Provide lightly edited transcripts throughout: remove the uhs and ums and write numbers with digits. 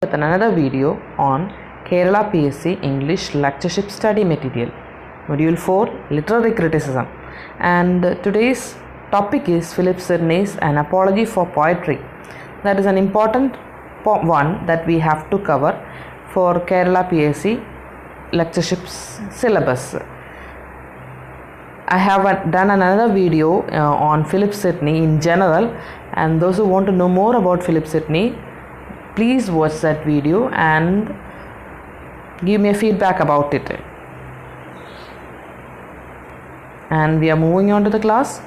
With another video on Kerala PSC English lectureship study material, Module 4 Literary Criticism, and today's topic is Philip Sidneys An Apology for Poetry. That is an important one that we have to cover for Kerala PSC lectureship syllabus. I have done another video on Philip Sidney in general, and those who want to know more about Philip Sidney, please watch that video and give me a feedback about it. And we are moving on to the class.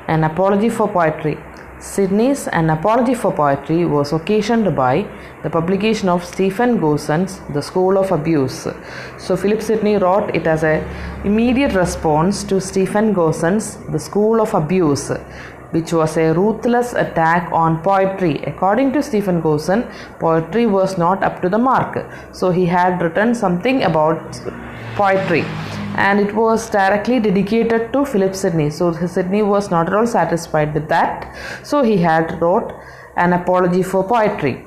An Apology for Poetry. Sidneys An Apology for Poetry was occasioned by the publication of Stephen Gossen's The School of Abuse. So Philip Sidney wrote it as an immediate response to Stephen Gossen's The School of Abuse, which was a ruthless attack on poetry. According to Stephen Gossen, poetry was not up to the mark. So he had written something about poetry, and it was directly dedicated to Philip Sidney. So Sidney was not at all satisfied with that. So he had wrote an apology for poetry.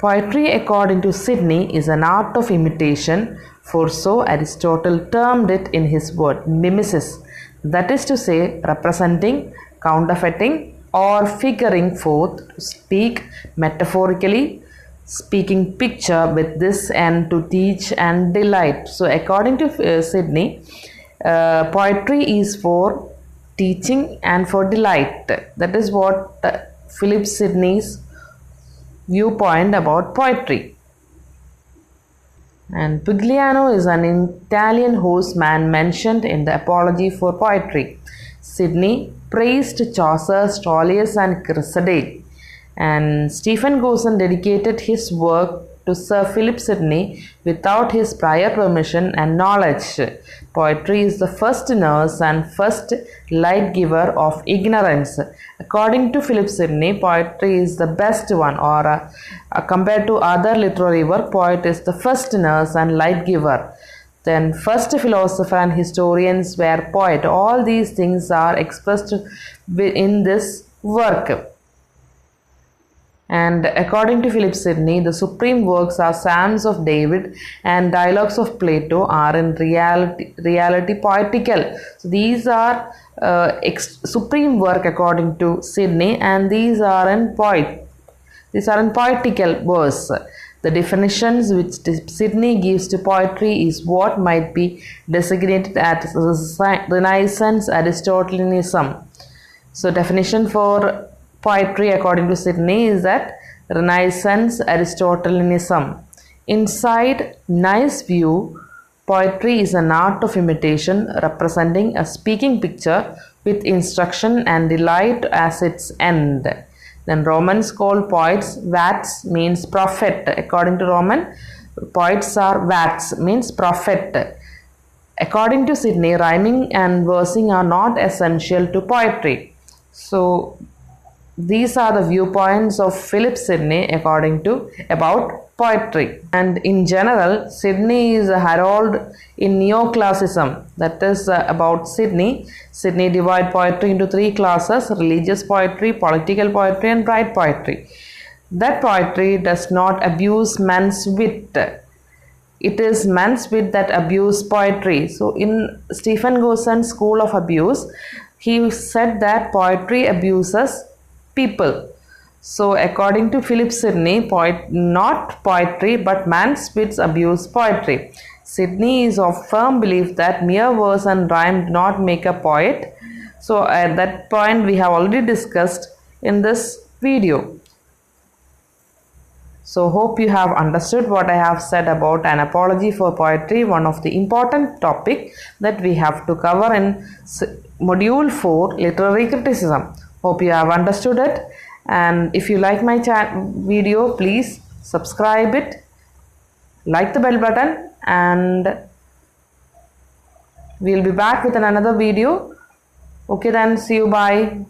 Poetry, according to Sidney, is an art of imitation, for so Aristotle termed it in his word mimesis. That is to say, representing, counterfeiting, or figuring forth, to speak metaphorically, speaking picture with this end to teach and delight. So according to Sidney, poetry is for teaching and for delight. That is what Philip Sidney's viewpoint about poetry. And Pugliano is an Italian horseman mentioned in the Apology for Poetry. Sidney praised Chaucer's Troilus and Cressida, and Stephen Gossen dedicated his work to Sir Philip Sidney without his prior permission and knowledge. Poetry is the first nurse and first light giver of ignorance. According to Philip Sidney, poetry is the best one, or compared to other literary work, poet is the first nurse and light giver. Then first philosopher and historians were poet. All these things are expressed in this work. And according to Philip Sidney, the supreme works are Psalms of David and Dialogues of Plato are in reality poetical. So these are supreme work according to Sidney, and these are in poetical verse. The definitions which Sidney gives to poetry is what might be designated as Renaissance Aristotelianism. So definition for poetry according to Sidney is that Renaissance Aristotelianism. Inside nice view, poetry is an art of imitation representing a speaking picture with instruction and delight as its end. Then Romans call poets vats, means prophet. According to Roman, poets are vats, means prophet. According to Sidney, rhyming and versing are not essential to poetry. So these are the viewpoints of Philip Sidney about poetry. And in general, Sidney is a herald in neoclassicism. That is about Sidney. Sidney divides poetry into three classes: religious poetry, political poetry, and bright poetry. That poetry does not abuse men's wit. It is men's wit that abuse poetry. So in Stephen Gossen's School of Abuse, he said that poetry abuses people. So according to Philip Sidney, not poetry but man's wits abuse poetry. Sidney is of firm belief that mere verse and rhyme do not make a poet. So at that point we have already discussed in this video. So hope you have understood what I have said about an apology for poetry, one of the important topic that we have to cover in Module 4 Literary Criticism. Hope you have understood it, and if you like my video, please subscribe it, like the bell button, and we'll be back with another video. Okay then, see you, bye.